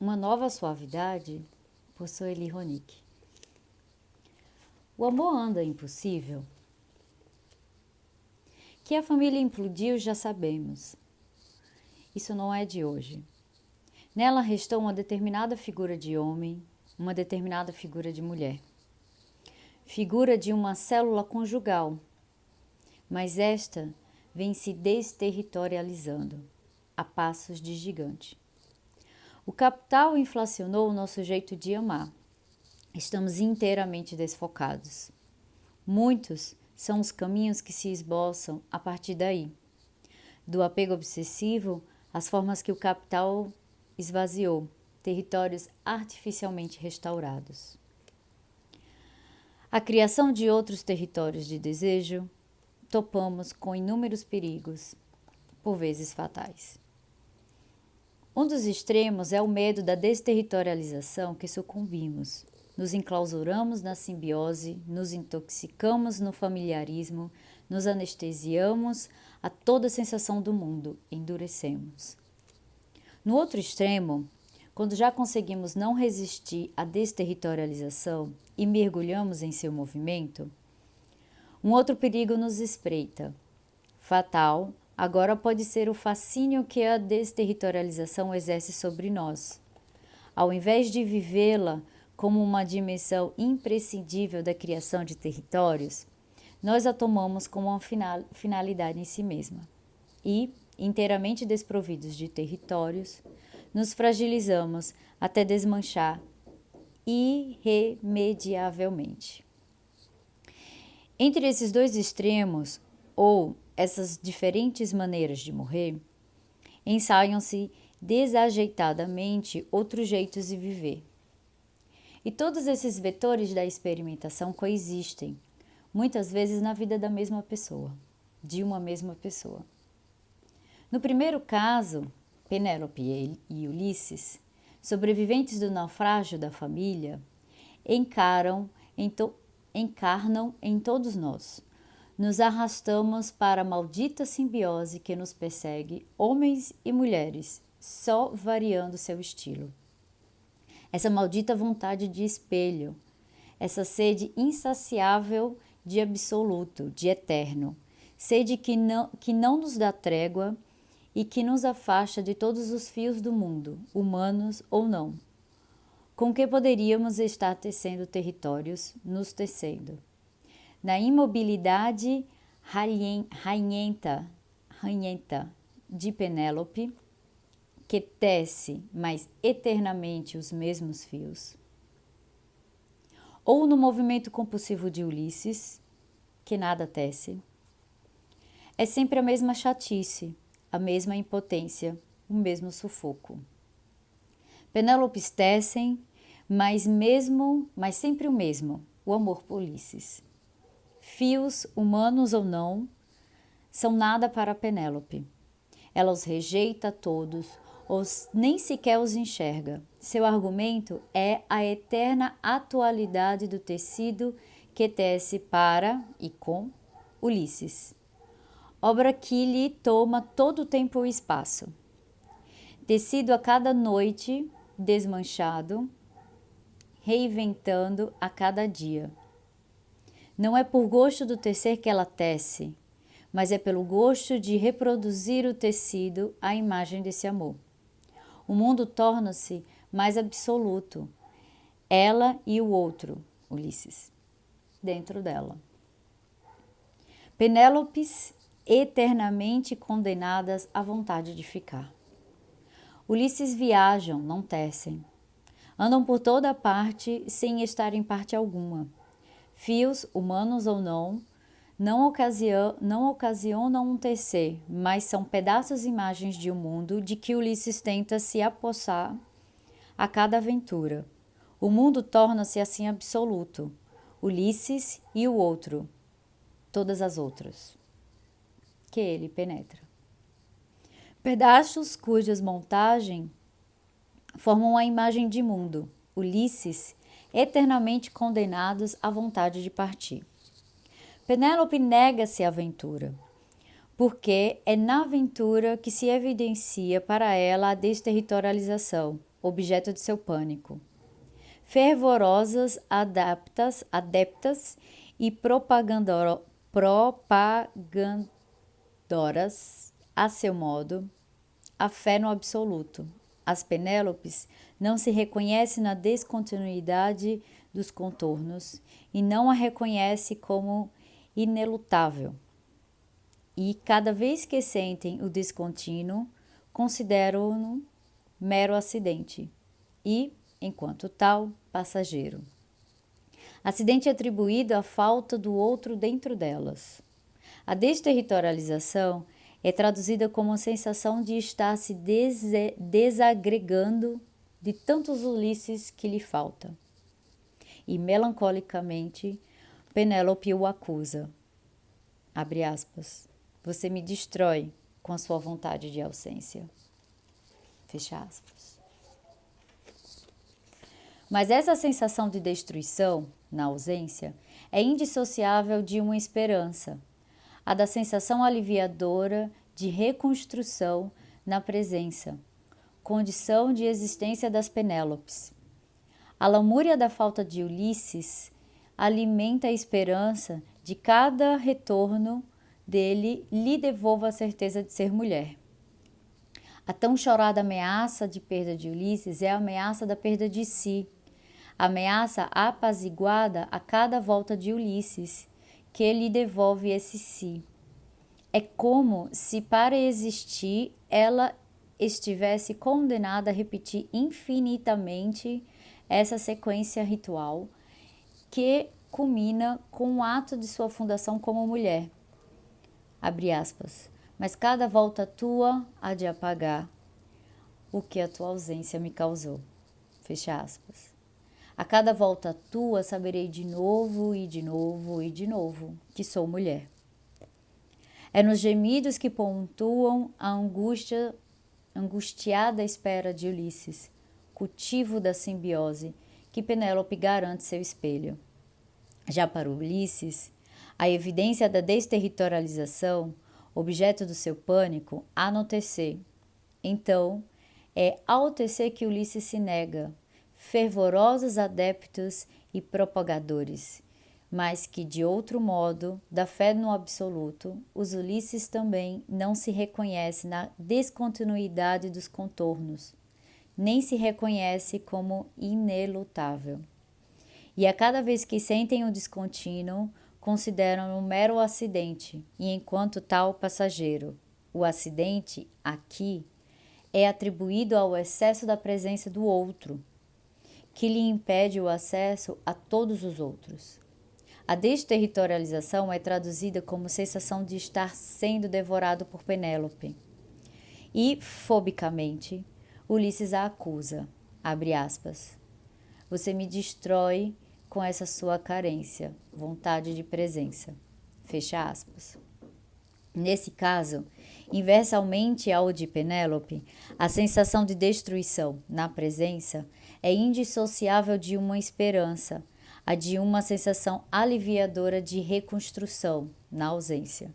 Uma nova suavidade, por Sueli Ronick. O amor anda impossível? Que a família implodiu já sabemos. Isso não é de hoje. Nela restou uma determinada figura de homem, uma determinada figura de mulher. Figura de uma célula conjugal, mas esta vem se desterritorializando, a passos de gigante. O capital inflacionou o nosso jeito de amar. Estamos inteiramente desfocados. Muitos são os caminhos que se esboçam a partir daí. Do apego obsessivo, às formas que o capital esvaziou, territórios artificialmente restaurados. A criação de outros territórios de desejo, topamos com inúmeros perigos, por vezes fatais. Um dos extremos é o medo da desterritorialização que sucumbimos. Nos enclausuramos na simbiose, nos intoxicamos no familiarismo, nos anestesiamos a toda sensação do mundo, endurecemos. No outro extremo, quando já conseguimos não resistir à desterritorialização e mergulhamos em seu movimento, um outro perigo nos espreita. Fatal, agora pode ser o fascínio que a desterritorialização exerce sobre nós. Ao invés de vivê-la como uma dimensão imprescindível da criação de territórios, nós a tomamos como uma finalidade em si mesma. E, inteiramente desprovidos de territórios, nos fragilizamos até desmanchar irremediavelmente. Entre esses dois extremos, ou essas diferentes maneiras de morrer, ensaiam-se desajeitadamente outros jeitos de viver. E todos esses vetores da experimentação coexistem, muitas vezes na vida da mesma pessoa, de uma mesma pessoa. No primeiro caso, Penélope e Ulisses, sobreviventes do naufrágio da família, encarnam em todos nós. Nos arrastamos para a maldita simbiose que nos persegue, homens e mulheres, só variando seu estilo. Essa maldita vontade de espelho, essa sede insaciável de absoluto, de eterno, sede que não nos dá trégua e que nos afasta de todos os fios do mundo, humanos ou não, com que poderíamos estar tecendo territórios, nos tecendo. Na imobilidade ranhenta de Penélope, que tece, mas eternamente, os mesmos fios. Ou no movimento compulsivo de Ulisses, que nada tece. É sempre a mesma chatice, a mesma impotência, o mesmo sufoco. Penélopes tecem, mas sempre o mesmo, o amor por Ulisses. Fios, humanos ou não, são nada para Penélope. Ela os rejeita todos, ou nem sequer os enxerga. Seu argumento é a eterna atualidade do tecido que tece para e com Ulisses, obra que lhe toma todo o tempo e espaço. Tecido a cada noite, desmanchado, reinventando a cada dia. Não é por gosto do tecer que ela tece, mas é pelo gosto de reproduzir o tecido à imagem desse amor. O mundo torna-se mais absoluto, ela e o outro, Ulisses, dentro dela. Penélopes eternamente condenadas à vontade de ficar. Ulisses viajam, não tecem. Andam por toda parte sem estar em parte alguma. Fios, humanos ou não ocasionam um tecer, mas são pedaços e imagens de um mundo de que Ulisses tenta se apossar a cada aventura. O mundo torna-se assim absoluto, Ulisses e o outro, todas as outras, que ele penetra. Pedaços cujas montagem formam a imagem de mundo, Ulisses, eternamente condenados à vontade de partir. Penélope nega-se à aventura, porque é na aventura que se evidencia para ela a desterritorialização, objeto de seu pânico. Fervorosas adeptas e propagandoras a seu modo, a fé no absoluto. As Penélopes não se reconhecem na descontinuidade dos contornos e não a reconhece como inelutável. E cada vez que sentem o descontínuo, consideram-no mero acidente e, enquanto tal, passageiro. Acidente atribuído à falta do outro dentro delas. A desterritorialização é traduzida como a sensação de estar se desagregando de tantos Ulisses que lhe falta. E melancolicamente, Penélope o acusa. Abre aspas. Você me destrói com a sua vontade de ausência. Fecha aspas. Mas essa sensação de destruição, na ausência, é indissociável de uma esperança, a da sensação aliviadora de reconstrução na presença, condição de existência das Penélopes. A lamúria da falta de Ulisses alimenta a esperança de cada retorno dele lhe devolva a certeza de ser mulher. A tão chorada ameaça de perda de Ulisses é a ameaça da perda de si, a ameaça apaziguada a cada volta de Ulisses, que lhe devolve esse si. É como se para existir ela estivesse condenada a repetir infinitamente essa sequência ritual que culmina com o ato de sua fundação como mulher. Abre aspas. Mas cada volta tua há de apagar o que a tua ausência me causou. Fecha aspas. A cada volta tua saberei de novo e de novo e de novo que sou mulher. É nos gemidos que pontuam a angustiada espera de Ulisses, cultivo da simbiose, que Penélope garante seu espelho. Já para Ulisses, a evidência da desterritorialização, objeto do seu pânico, há no TC. Então, é ao TC que Ulisses se nega, fervorosos adeptos e propagadores, mas que, de outro modo, da fé no absoluto, os Ulisses também não se reconhecem na descontinuidade dos contornos, nem se reconhece como inelutável. E a cada vez que sentem o descontínuo, consideram um mero acidente, e enquanto tal passageiro. O acidente, aqui, é atribuído ao excesso da presença do outro, que lhe impede o acesso a todos os outros. A desterritorialização é traduzida como sensação de estar sendo devorado por Penélope. E, fobicamente, Ulisses a acusa, abre aspas, você me destrói com essa sua carência, vontade de presença, fecha aspas. Nesse caso, inversamente ao de Penélope, a sensação de destruição na presença é indissociável de uma esperança, a de uma sensação aliviadora de reconstrução na ausência.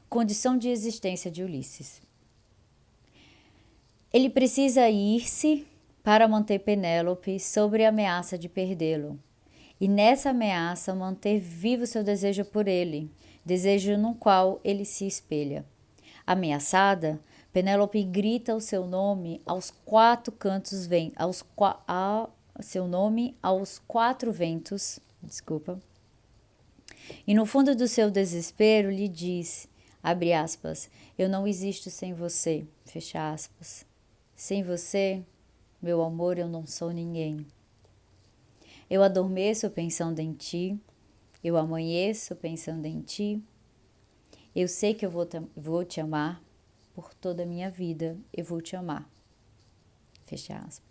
Condição de existência de Ulisses. Ele precisa ir-se para manter Penélope sobre a ameaça de perdê-lo, e nessa ameaça manter vivo seu desejo por ele, desejo no qual ele se espelha. Ameaçada, Penélope grita o seu nome aos quatro cantos, seu nome aos quatro ventos, e no fundo do seu desespero lhe diz, abre aspas, eu não existo sem você, fecha aspas. Sem você, meu amor, eu não sou ninguém. Eu adormeço pensando em ti, eu amanheço pensando em ti. Eu sei que eu vou te amar, por toda a minha vida eu vou te amar. Fecha aspas.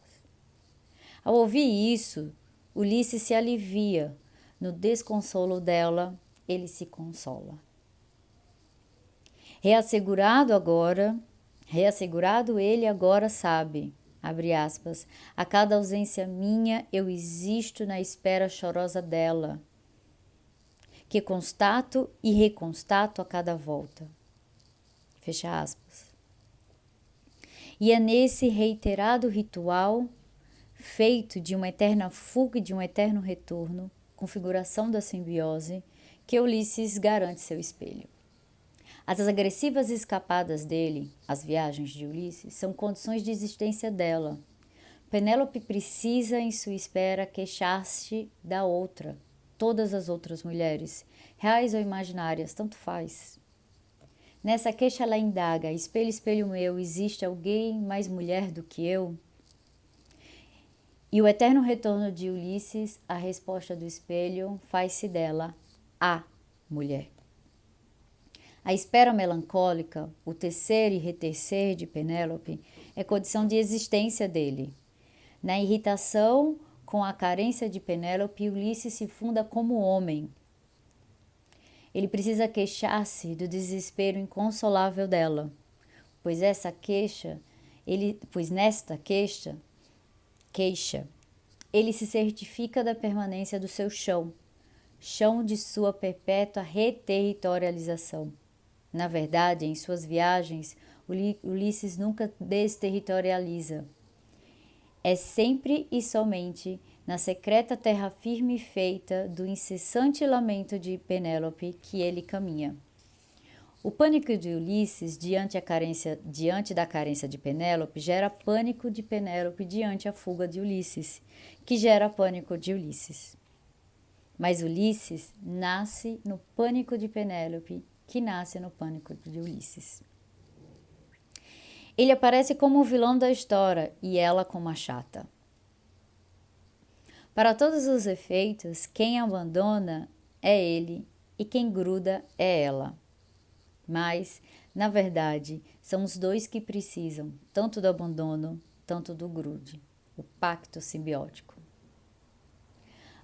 Ao ouvir isso, Ulisses se alivia. No desconsolo dela, ele se consola. Reassegurado ele agora sabe, abre aspas, a cada ausência minha eu existo na espera chorosa dela, que constato e reconstato a cada volta. Fecha aspas. E é nesse reiterado ritual, feito de uma eterna fuga e de um eterno retorno, configuração da simbiose, que Ulisses garante seu espelho. As agressivas escapadas dele, as viagens de Ulisses, são condições de existência dela. Penélope precisa, em sua espera, queixar-se da outra, todas as outras mulheres, reais ou imaginárias, tanto faz. Nessa queixa ela indaga: espelho, espelho meu, existe alguém mais mulher do que eu? E o eterno retorno de Ulisses, a resposta do espelho, faz-se dela a mulher. A espera melancólica, o tecer e retecer de Penélope, é condição de existência dele. Na irritação com a carência de Penélope, Ulisses se funda como homem. Ele precisa queixar-se do desespero inconsolável dela, pois nesta queixa, ele se certifica da permanência do seu chão de sua perpétua reterritorialização. Na verdade, em suas viagens, Ulisses nunca desterritorializa. É sempre e somente na secreta terra firme e feita do incessante lamento de Penélope que ele caminha. O pânico de Ulisses diante da carência de Penélope gera pânico de Penélope diante a fuga de Ulisses, que gera pânico de Ulisses. Mas Ulisses nasce no pânico de Penélope, que nasce no pânico de Ulisses. Ele aparece como o vilão da história e ela como a chata. Para todos os efeitos, quem abandona é ele e quem gruda é ela. Mas, na verdade, são os dois que precisam, tanto do abandono, tanto do grude, o pacto simbiótico.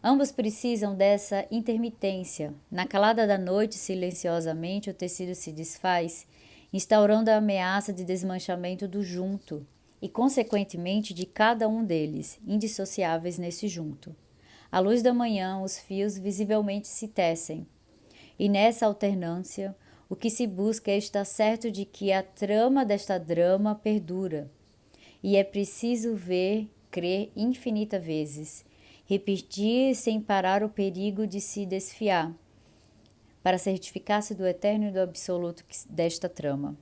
Ambos precisam dessa intermitência. Na calada da noite, silenciosamente, o tecido se desfaz, instaurando a ameaça de desmanchamento do junto e, consequentemente, de cada um deles, indissociáveis nesse junto. À luz da manhã, os fios visivelmente se tecem. E nessa alternância, o que se busca é estar certo de que a trama desta drama perdura. E é preciso ver, crer infinitas vezes, repetir sem parar o perigo de se desfiar, para certificar-se do eterno e do absoluto desta trama.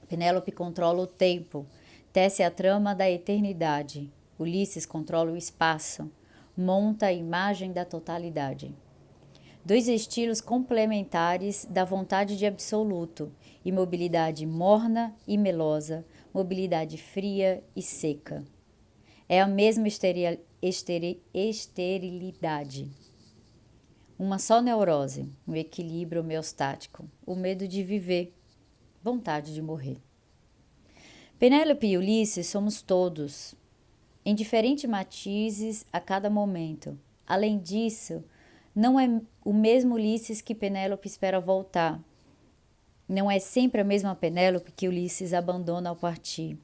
Penélope controla o tempo, tece a trama da eternidade. Ulisses controla o espaço, monta a imagem da totalidade. Dois estilos complementares da vontade de absoluto, imobilidade morna e melosa, mobilidade fria e seca. É a mesma esterilidade. Uma só neurose, um equilíbrio homeostático, o medo de viver, vontade de morrer. Penélope e Ulisses somos todos, em diferentes matizes a cada momento. Além disso, não é o mesmo Ulisses que Penélope espera voltar. Não é sempre a mesma Penélope que Ulisses abandona ao partir.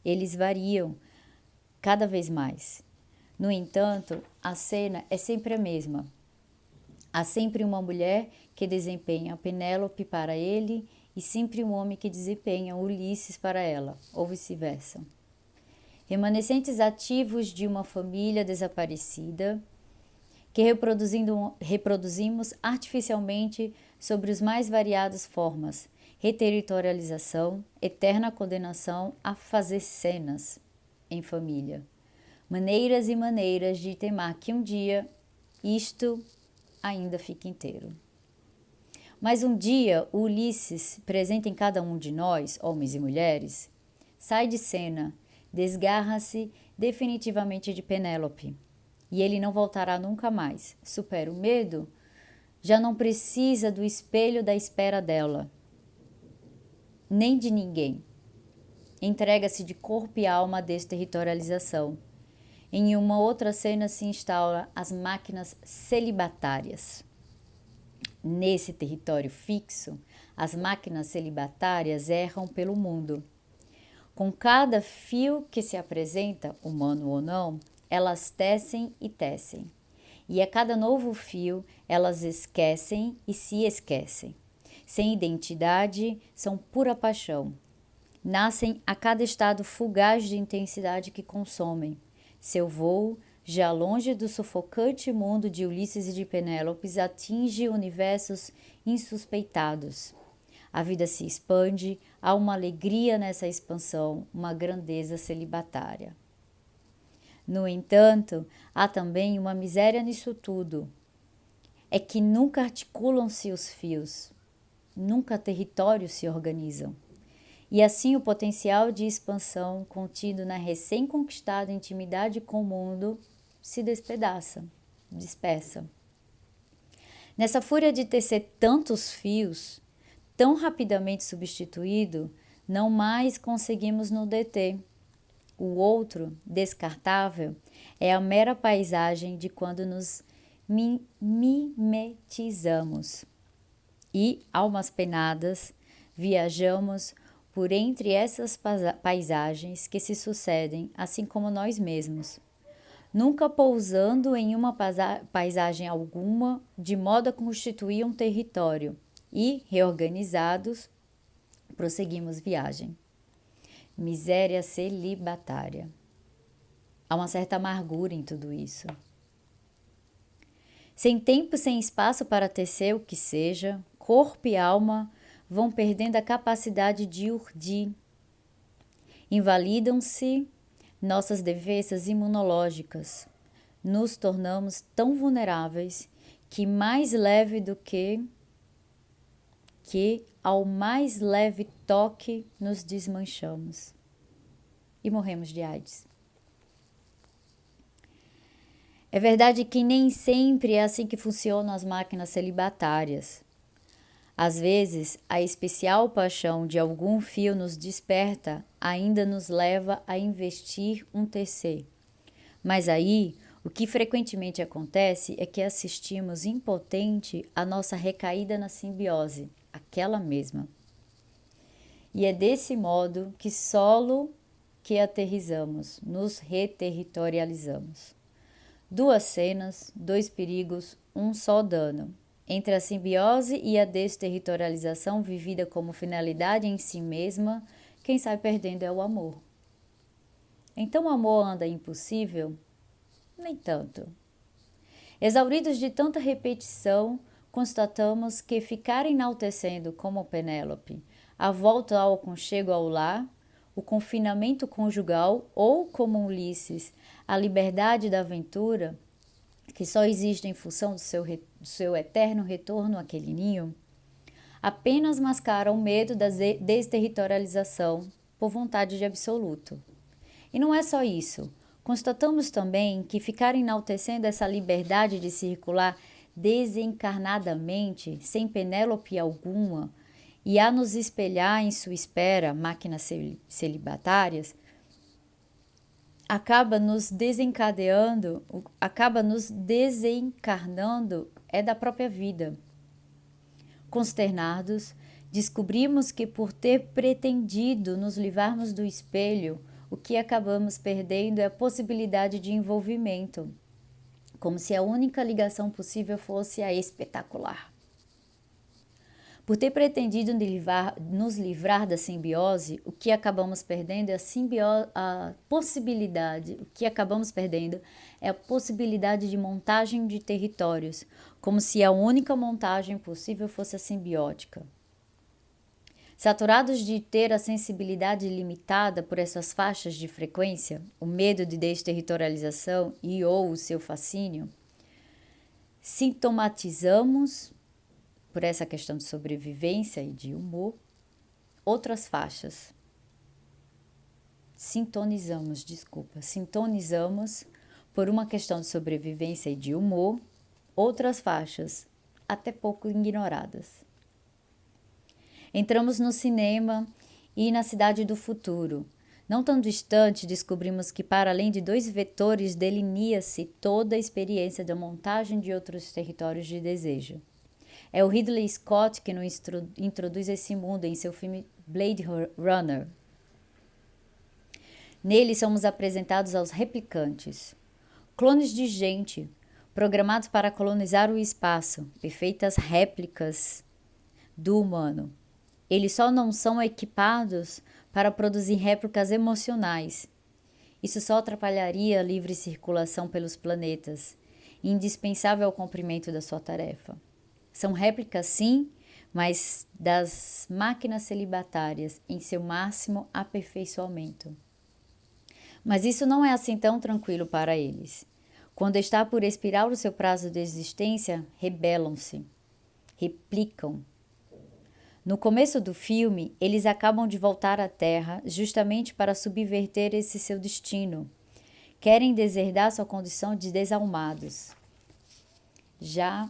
Eles variam cada vez mais. No entanto, a cena é sempre a mesma. Há sempre uma mulher que desempenha Penélope para ele e sempre um homem que desempenha Ulisses para ela, ou vice-versa. Remanescentes ativos de uma família desaparecida que reproduzimos artificialmente sobre as mais variadas formas, reterritorialização, eterna condenação a fazer cenas em família. Maneiras e maneiras de temar que um dia isto ainda fique inteiro. Mas um dia o Ulisses, presente em cada um de nós, homens e mulheres, sai de cena, desgarra-se definitivamente de Penélope, e ele não voltará nunca mais. Supera o medo, já não precisa do espelho da espera dela, nem de ninguém. Entrega-se de corpo e alma à desterritorialização. Em uma outra cena se instaura as máquinas celibatárias. Nesse território fixo, as máquinas celibatárias erram pelo mundo. Com cada fio que se apresenta, humano ou não, elas tecem e tecem. E a cada novo fio, elas esquecem e se esquecem. Sem identidade, são pura paixão. nascem a cada estado fugaz de intensidade que consomem. Seu voo, já longe do sufocante mundo de Ulisses e de Penélopes, atinge universos insuspeitados. A vida se expande, há uma alegria nessa expansão, uma grandeza celibatária. No entanto, há também uma miséria nisso tudo. É que nunca articulam-se os fios, nunca territórios se organizam. E assim o potencial de expansão contido na recém-conquistada intimidade com o mundo se despedaça, dispersa. Nessa fúria de tecer tantos fios, tão rapidamente substituído, não mais conseguimos nos deter. O outro, descartável, é a mera paisagem de quando nos mimetizamos. E, almas penadas, viajamos por entre essas paisagens que se sucedem, assim como nós mesmos, nunca pousando em uma paisagem alguma, de modo a constituir um território, e, reorganizados, prosseguimos viagem. Miséria celibatária. Há uma certa amargura em tudo isso. Sem tempo, sem espaço para tecer o que seja, corpo e alma vão perdendo a capacidade de urdir. Invalidam-se nossas defesas imunológicas. Nos tornamos tão vulneráveis que mais leve do que ao mais leve toque nos desmanchamos e morremos de AIDS. É verdade que nem sempre é assim que funcionam as máquinas celibatárias. Às vezes, a especial paixão de algum fio nos desperta, ainda nos leva a investir um terceiro. Mas aí, o que frequentemente acontece é que assistimos impotente a nossa recaída na simbiose, aquela mesma. E é desse modo que solo que aterrizamos, nos reterritorializamos. Duas cenas, dois perigos, um só dano. Entre a simbiose e a desterritorialização vivida como finalidade em si mesma, quem sai perdendo é o amor. Então o amor anda impossível? Nem tanto. Exauridos de tanta repetição, constatamos que ficar enaltecendo como Penélope a volta ao aconchego ao lar, o confinamento conjugal ou, como Ulisses, a liberdade da aventura, que só existe em função do seu eterno retorno àquele ninho, apenas mascara o medo da desterritorialização por vontade de absoluto. E não é só isso. Constatamos também que ficar enaltecendo essa liberdade de circular desencarnadamente, sem Penélope alguma, e a nos espelhar em sua espera, máquinas celibatárias, acaba nos desencarnando é da própria vida. Consternados, descobrimos que por ter pretendido nos livrarmos do espelho, o que acabamos perdendo é a possibilidade de envolvimento, como se a única ligação possível fosse a espetacular. Por ter pretendido nos livrar da simbiose, o que acabamos perdendo é a possibilidade de montagem de territórios, como se a única montagem possível fosse a simbiótica. Saturados de ter a sensibilidade limitada por essas faixas de frequência, o medo de desterritorialização e ou o seu fascínio, sintomatizamos, por essa questão de sobrevivência e de humor, outras faixas. Sintonizamos, por uma questão de sobrevivência e de humor, outras faixas, até pouco ignoradas. Entramos no cinema e na cidade do futuro. Não tão distante, descobrimos que para além de dois vetores delinea-se toda a experiência da montagem de outros territórios de desejo. É o Ridley Scott que nos introduz esse mundo em seu filme Blade Runner. Nele somos apresentados aos replicantes, clones de gente, programados para colonizar o espaço, perfeitas réplicas do humano. Eles só não são equipados para produzir réplicas emocionais. Isso só atrapalharia a livre circulação pelos planetas, indispensável ao cumprimento da sua tarefa. São réplicas, sim, mas das máquinas celibatárias em seu máximo aperfeiçoamento. Mas isso não é assim tão tranquilo para eles. Quando está por expirar o seu prazo de existência, rebelam-se, replicam. No começo do filme, eles acabam de voltar à Terra justamente para subverter esse seu destino. Querem deserdar sua condição de desalmados. Já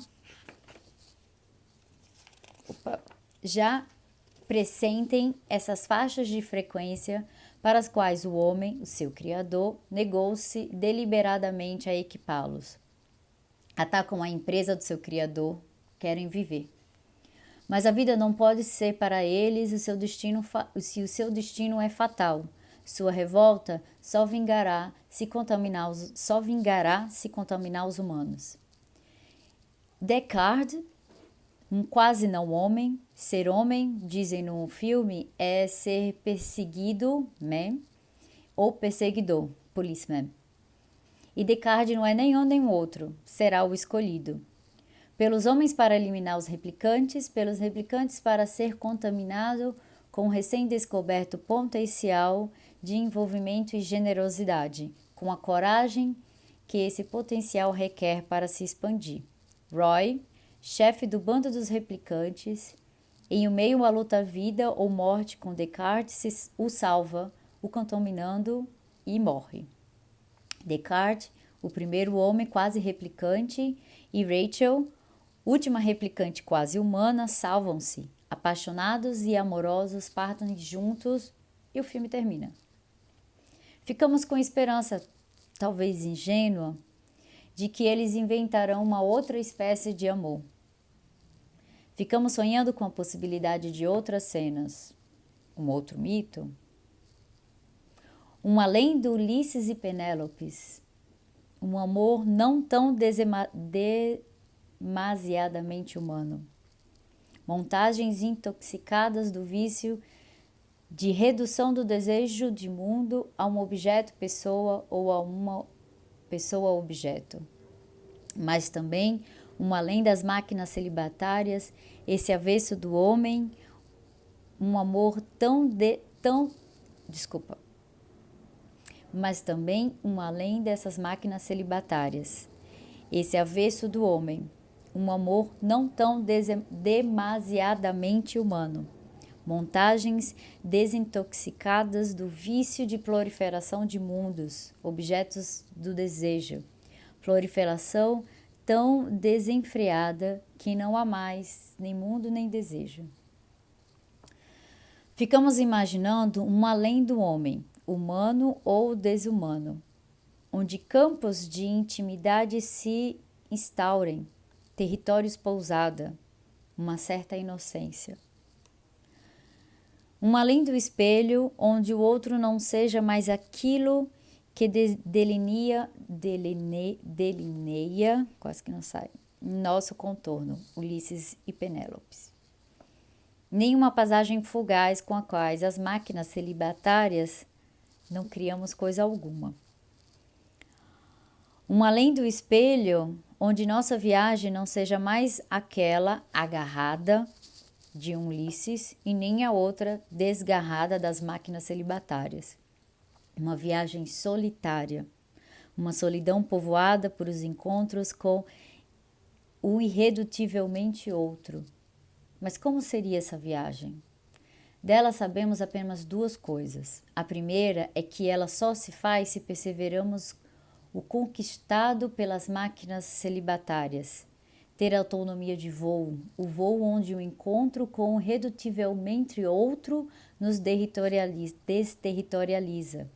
pressentem essas faixas de frequência para as quais o homem, o seu criador, negou-se deliberadamente a equipá-los. Atacam a empresa do seu criador, querem viver. Mas a vida não pode ser para eles se o seu destino é fatal. Sua revolta só vingará se contaminar os humanos. Descartes, um quase não homem, ser homem, dizem no filme, é ser perseguido, man, ou perseguidor, policeman. E Descartes não é nenhum nem outro, será o escolhido. Pelos homens para eliminar os replicantes, pelos replicantes para ser contaminado com o recém-descoberto potencial de envolvimento e generosidade, com a coragem que esse potencial requer para se expandir. Roy, chefe do bando dos replicantes, em meio à luta vida ou morte com Descartes, o salva, o contaminando e morre. Descartes, o primeiro homem quase replicante, e Rachel, última replicante quase humana, salvam-se. Apaixonados e amorosos, partem juntos e o filme termina. Ficamos com esperança, talvez ingênua, de que eles inventarão uma outra espécie de amor. Ficamos sonhando com a possibilidade de outras cenas. Um outro mito? Um além do Ulisses e Penélopes. Um amor não tão demasiadamente humano. Montagens intoxicadas do vício de redução do desejo de mundo a um objeto-pessoa ou a uma pessoa-objeto. Mas também um além das máquinas celibatárias, esse avesso do homem, um amor mas também um além dessas máquinas celibatárias, esse avesso do homem, um amor não tão demasiadamente humano. Montagens desintoxicadas do vício de proliferação de mundos, objetos do desejo. Proliferação tão desenfreada que não há mais nem mundo nem desejo. Ficamos imaginando um além do homem, humano ou desumano, onde campos de intimidade se instaurem, territórios pousada, uma certa inocência. Um além do espelho, onde o outro não seja mais aquilo que delineia, quase que não sai, nosso contorno, Ulisses e Penélopes. Nenhuma passagem fugaz com a quais as máquinas celibatárias não criamos coisa alguma. Um além do espelho, onde nossa viagem não seja mais aquela agarrada de um Ulisses e nem a outra desgarrada das máquinas celibatárias. Uma viagem solitária, uma solidão povoada por os encontros com o irredutivelmente outro. Mas como seria essa viagem? Dela sabemos apenas duas coisas. A primeira é que ela só se faz se perseveramos o conquistado pelas máquinas celibatárias. Ter autonomia de voo, o voo onde o encontro com o irredutivelmente outro nos desterritorializa.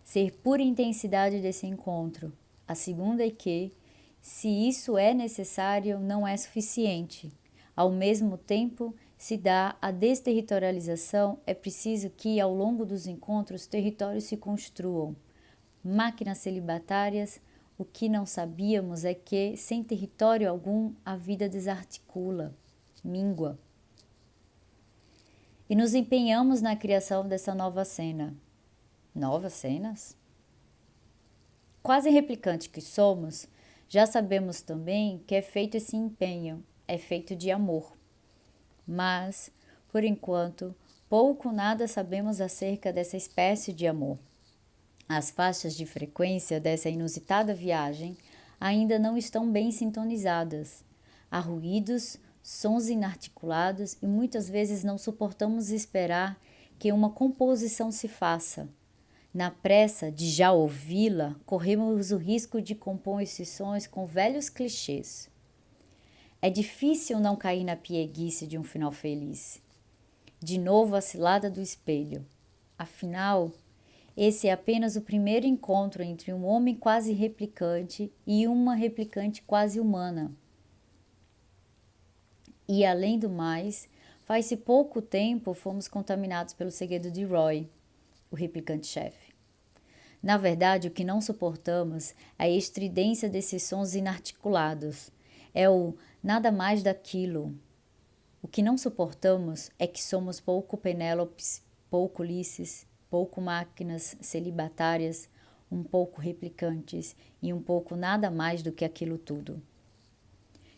Ser pura intensidade desse encontro. A segunda é que, se isso é necessário, não é suficiente. Ao mesmo tempo, se dá a desterritorialização, é preciso que, ao longo dos encontros, territórios se construam. Máquinas celibatárias, o que não sabíamos é que, sem território algum, a vida desarticula, míngua. e nos empenhamos na criação dessa nova cena. Novas cenas? Quase replicante que somos, já sabemos também que é feito esse empenho, é feito de amor. Mas, por enquanto, pouco ou nada sabemos acerca dessa espécie de amor. As faixas de frequência dessa inusitada viagem ainda não estão bem sintonizadas. Há ruídos, sons inarticulados e muitas vezes não suportamos esperar que uma composição se faça. Na pressa de já ouvi-la, corremos o risco de compor esses sons com velhos clichês. É difícil não cair na pieguice de um final feliz. De novo a cilada do espelho. Afinal, esse é apenas o primeiro encontro entre um homem quase replicante e uma replicante quase humana. E, além do mais, faz-se pouco tempo fomos contaminados pelo segredo de Roy, o replicante-chefe. Na verdade, o que não suportamos é a estridência desses sons inarticulados. É o nada mais daquilo. O que não suportamos é que somos pouco Penélopes, pouco Ulisses, pouco máquinas celibatárias, um pouco replicantes e um pouco nada mais do que aquilo tudo.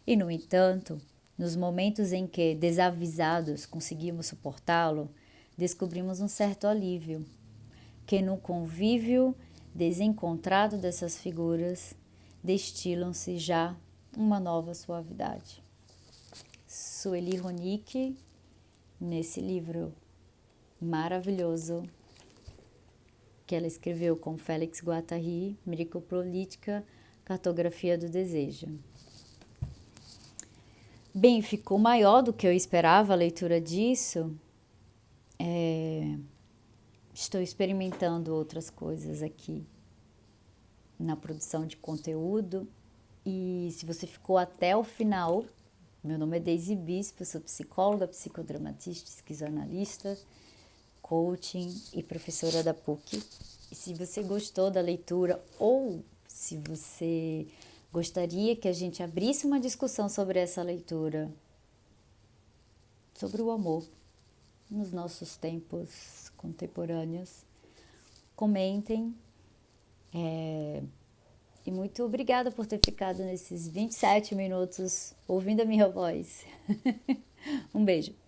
E, no entanto, nos momentos em que, desavisados, conseguimos suportá-lo, descobrimos um certo alívio, que no convívio desencontrado dessas figuras destilam-se já uma nova suavidade. Sueli Ronick, nesse livro maravilhoso que ela escreveu com Félix Guattari, Micropolítica, Cartografia do Desejo. Bem, ficou maior do que eu esperava a leitura disso. Estou experimentando outras coisas aqui na produção de conteúdo. E se você ficou até o final, meu nome é Daisy Bispo, sou psicóloga, psicodramatista, esquizoanalista, coaching e professora da PUC. E se você gostou da leitura ou se você gostaria que a gente abrisse uma discussão sobre essa leitura, sobre o amor nos nossos tempos contemporâneos, comentem. E muito obrigada por ter ficado nesses 27 minutos ouvindo a minha voz. Um beijo.